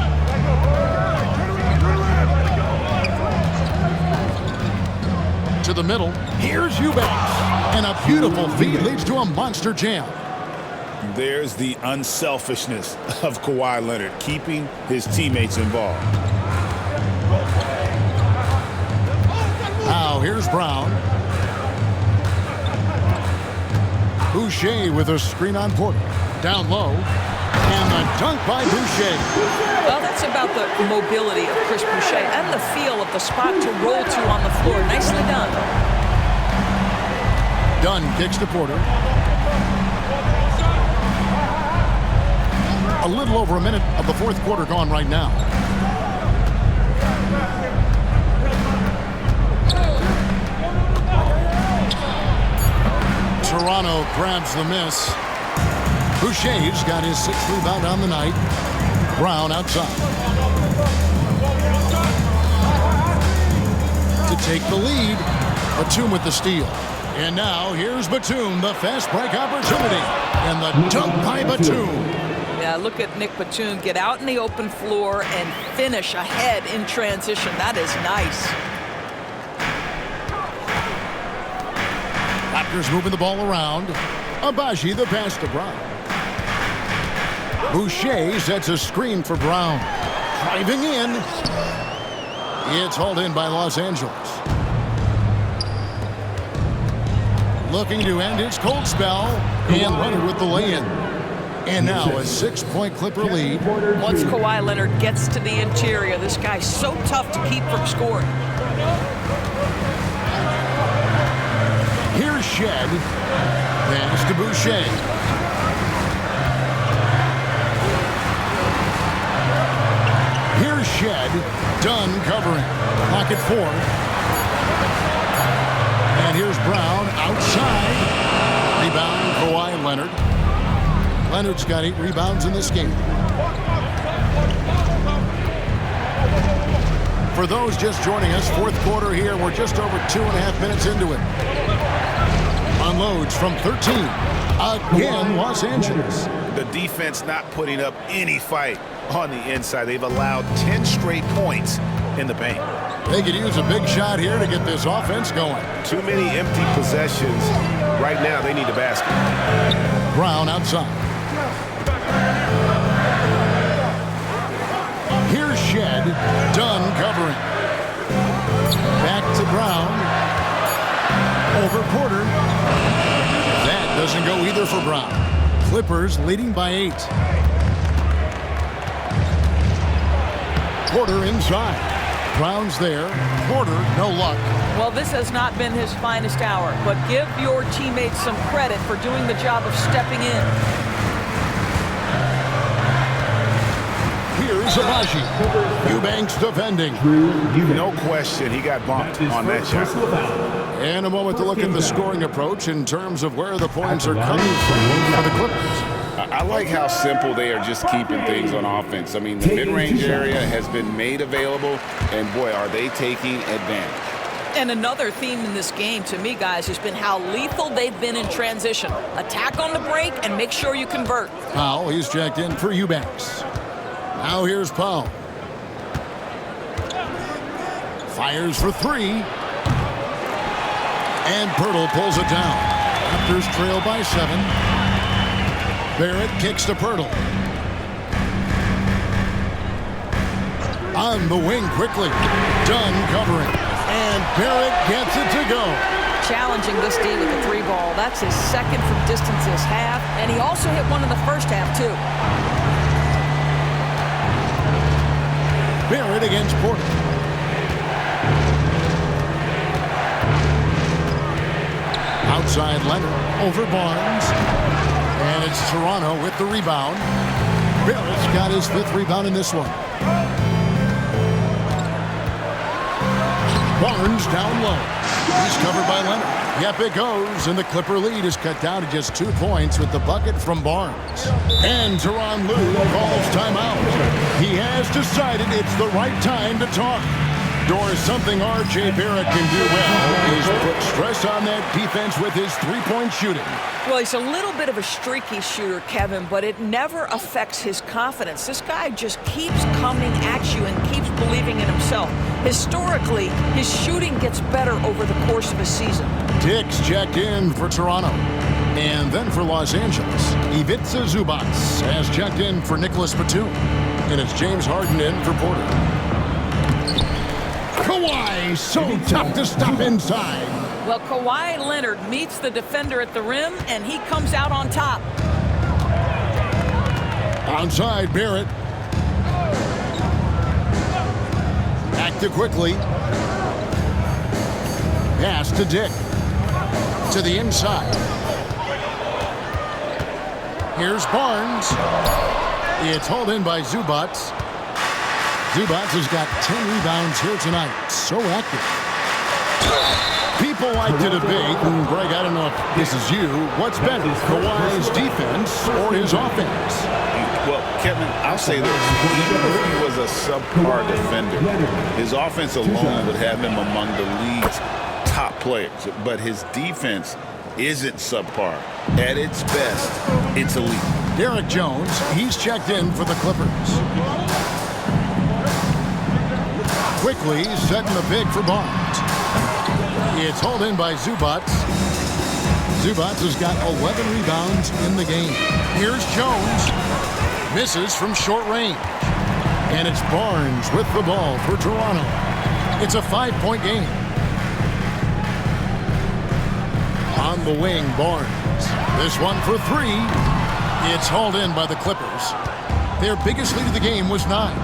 To the middle, here's Eubanks. And a beautiful feed leads to a monster jam. There's the unselfishness of Kawhi Leonard, keeping his teammates involved. Now here's Brown. Boucher with a screen on Porter. Down low. And the dunk by Boucher. Well, that's about the mobility of Chris Boucher and the feel of the spot to roll to on the floor. Nicely done. Dunn kicks to Porter. A little over a minute of the 4th quarter gone right now. Toronto grabs the miss. Boucher's got his 6th rebound on the night. Brown outside. To take the lead, Batum with the steal. And now here's Batum, the fast break opportunity. And the dunk by Batum. Yeah, look at Nick Batum get out in the open floor and finish ahead in transition. That is nice. Raptors moving the ball around. Abaji the pass to Brown. Boucher sets a screen for Brown. Driving in. It's hauled in by Los Angeles. Looking to end his cold spell. And Leonard with the lay-in. And now a 6-point Clipper lead. Once Kawhi Leonard gets to the interior, this guy's so tough to keep from scoring. Here's Shed. Pass to Boucher. Here's Shed. Dunn covering. Clock at 4. And here's Brown outside. Rebound Kawhi Leonard. Leonard's got 8 rebounds in this game. For those just joining us, 4th quarter here. We're just over 2.5 minutes into it. Unloads from 13. Again, Los Angeles. The defense not putting up any fight on the inside. They've allowed 10 straight points in the paint. They could use a big shot here to get this offense going. Too many empty possessions. Right now, they need a basket. Brown outside. Here's Shed. Dunn covering. Back to Brown. Over Porter. That doesn't go either for Brown. Clippers leading by 8. Porter inside. Brown's there. Porter, no luck. Well, this has not been his finest hour, but give your teammates some credit for doing the job of stepping in. Here's Abaji. Eubanks defending. No question, he got bumped on that shot. And a moment to look at the scoring approach in terms of where the points are coming from for the Clippers. I like how simple they are just keeping things on offense. I mean, the mid-range area has been made available, and boy, are they taking advantage. And another theme in this game, to me, guys, has been how lethal they've been in transition. Attack on the break and make sure you convert. Powell, he's checked in for Eubanks. Now here's Powell. Fires for 3. And Pirtle pulls it down. Raptors trail by 7. Barrett kicks to Pirtle. On the wing quickly. Dunn covering. And Barrett gets it to go. Challenging this D with the 3 ball. That's his 2nd from distance this half. And he also hit one in the first half, too. Barrett against Porter. Outside Leonard over Barnes. And it's Toronto with the rebound. Barrett's got his 5th rebound in this one. Barnes down low. He's covered by Leonard. Yep, it goes, and the Clipper lead is cut down to just 2 points with the bucket from Barnes. And Tyronn Lue calls timeout. He has decided it's the right time to talk. Or something R.J. Barrett can do well is put stress on that defense with his 3-point shooting. Well, he's a little bit of a streaky shooter, Kevin, but it never affects his confidence. This guy just keeps coming at you and keeps believing in himself. Historically, his shooting gets better over the course of a season. Dix checked in for Toronto. And then for Los Angeles, Ivica Zubac has checked in for Nicholas Batum. And it's James Harden in for Porter. Kawhi, so tough to stop inside. Well, Kawhi Leonard meets the defender at the rim, and he comes out on top. Outside, Barrett. Back to quickly. Pass to Dick. To the inside. Here's Barnes. It's hauled in by Zubac. Zubac has got 10 rebounds here tonight. So active. People People like to debate, and Greg, I don't know if this is you, what's better, Kawhi's defense or his offense? Well, Kevin, I'll say this. Even if he was a subpar defender, his offense alone would have him among the league's top players. But his defense isn't subpar. At its best, it's elite. Derek Jones, he's checked in for the Clippers. Quickly setting the pick for Barnes. It's hauled in by Zubac. Zubac has got 11 rebounds in the game. Here's Jones. Misses from short range. And it's Barnes with the ball for Toronto. It's a 5-point game. On the wing, Barnes. This one for 3. It's hauled in by the Clippers. Their biggest lead of the game was 9.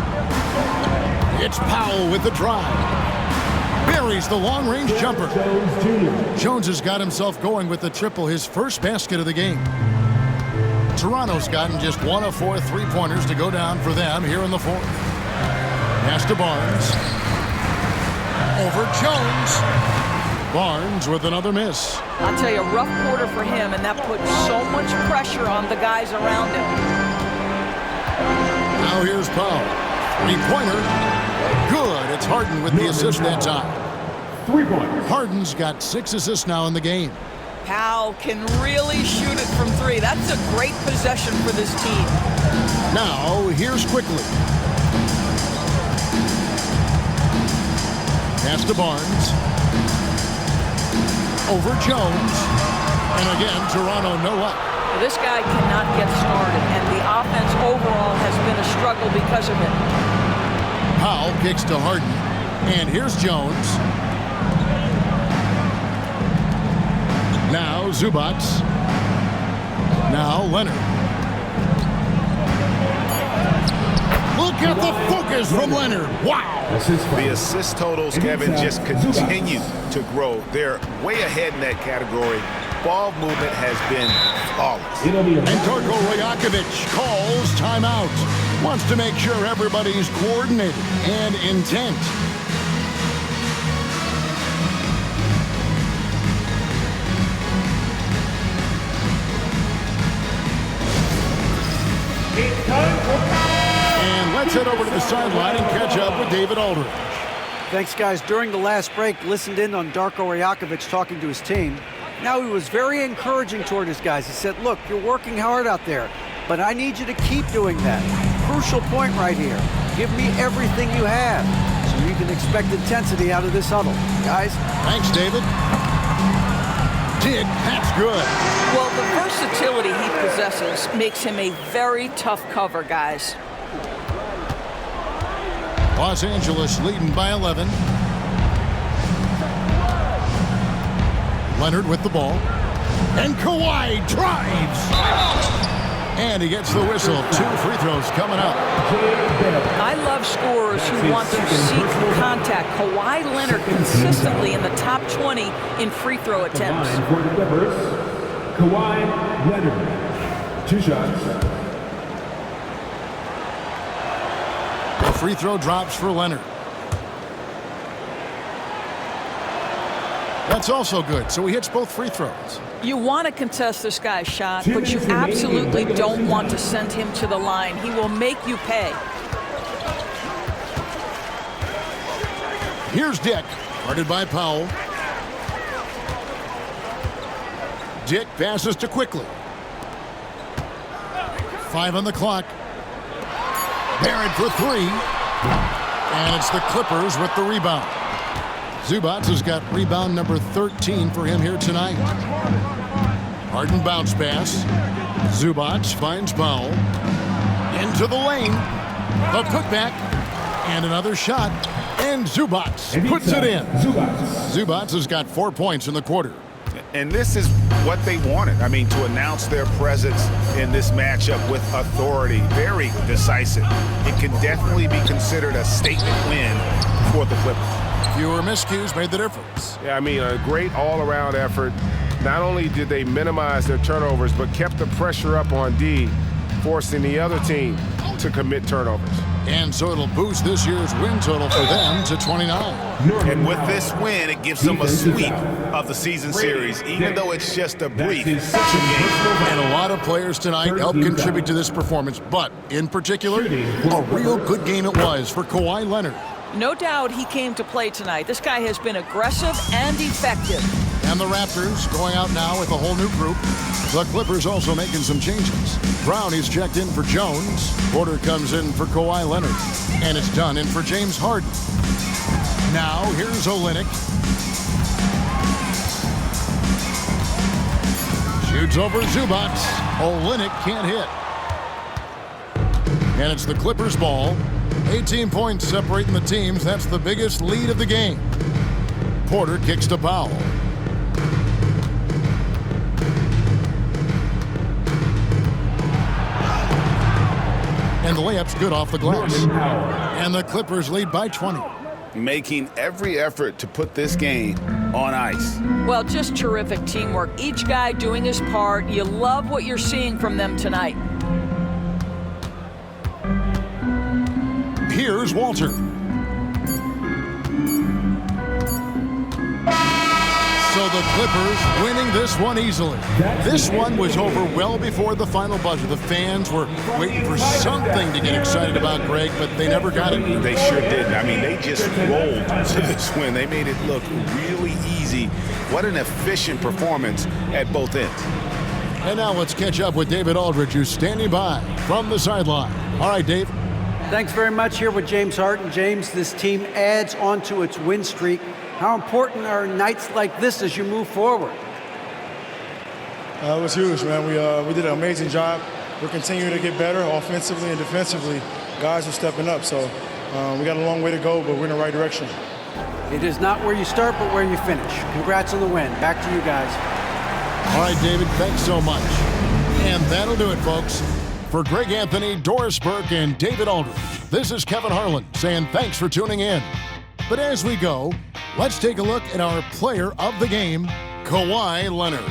It's Powell with the drive. Buries the long-range jumper. Jones has got himself going with the triple, his first basket of the game. Toronto's gotten just 1 of 4 3-pointers to go down for them here in the fourth. Pass to Barnes. Over Jones. Barnes with another miss. I'll tell you, a rough quarter for him, and that put so much pressure on the guys around him. Now here's Powell. 3-pointer. Good. It's Harden with the assist that time. 3-pointers. Harden's got 6 assists now in the game. Powell can really shoot it from 3. That's a great possession for this team. Now, here's Quickly. Pass to Barnes. Over Jones. And again, Toronto no up. This guy cannot get started, and the offense overall has been a struggle because of it. Powell kicks to Harden. And here's Jones. Now Zubac. Now Leonard. Look at the focus from Leonard. Wow. The assist totals, Kevin, just continue to grow. They're way ahead in that category. Ball movement has been flawless. And Darko Rajakovic calls timeout. Wants to make sure everybody's coordinated and intent. And let's head over to the sideline and catch up with David Aldridge. Thanks, guys. During the last break, listened in on Darko Rajakovic talking to his team. Now, he was very encouraging toward his guys. He said, look, you're working hard out there, but I need you to keep doing that. Crucial point right here. Give me everything you have so you can expect intensity out of this huddle. Guys? Thanks, David. Dig, that's good. Well, the versatility he possesses makes him a very tough cover, guys. Los Angeles leading by 11. Leonard with the ball. And Kawhi drives. And he gets the whistle. 2 free throws coming up. I love scorers who want to seek contact. Kawhi Leonard consistently in the top 20 in free throw attempts. For the Clippers, Kawhi Leonard. 2 shots. The free throw drops for Leonard. That's also good. So he hits both free throws. You want to contest this guy's shot, but you absolutely don't want to send him to the line. He will make you pay. Here's Dick, guarded by Powell. Dick passes to Quickly. 5 on the clock. Barrett for 3. And it's the Clippers with the rebound. Zubac has got rebound number 13 for him here tonight. Harden bounce pass. Zubac finds Powell. Into the lane. The putback. And another shot. And Zubac puts it in. Zubac has got 4 points in the quarter. And this is what they wanted. I mean, to announce their presence in this matchup with authority. Very decisive. It can definitely be considered a statement win for the Clippers. Fewer miscues made the difference. Yeah, I mean, a great all-around effort. Not only did they minimize their turnovers, but kept the pressure up on D, forcing the other team to commit turnovers. And so it'll boost this year's win total for them to 29. And with this win, it gives them a sweep of the season series, even though it's just a brief 2 game. And a lot of players tonight helped contribute to this performance, but in particular, a real good game it was for Kawhi Leonard. No doubt he came to play tonight. This guy has been aggressive and effective. And the Raptors going out now with a whole new group. The Clippers also making some changes. Brown is checked in for Jones. Porter comes in for Kawhi Leonard. And it's done in for James Harden. Now here's Olynyk. Shoots over Zubac. Olynyk can't hit. And it's the Clippers' ball. 18 points separating the teams. That's the biggest lead of the game. Porter kicks to Powell. And the layup's good off the glass. And the Clippers lead by 20. Making every effort to put this game on ice. Well, just terrific teamwork. Each guy doing his part. You love what you're seeing from them tonight. Here's Walter. So the Clippers winning this one easily. This one was over well before the final buzzer. The fans were waiting for something to get excited about, Greg, but they never got it. They sure didn't. I mean, they just rolled to this win. They made it look really easy. What an efficient performance at both ends. And now let's catch up with David Aldridge, who's standing by from the sideline. All right, Dave. Thanks very much. Here with James Harden. James, this team adds on to its win streak. How important are nights like this as you move forward? It was huge, man. We did an amazing job. We're continuing to get better offensively and defensively. Guys are stepping up, so we got a long way to go, but we're in the right direction. It is not where you start, but where you finish. Congrats on the win. Back to you guys. All right, David, thanks so much. And that'll do it, folks. For Greg Anthony, Doris Burke, and David Aldridge, this is Kevin Harlan saying thanks for tuning in. But as we go, let's take a look at our player of the game, Kawhi Leonard.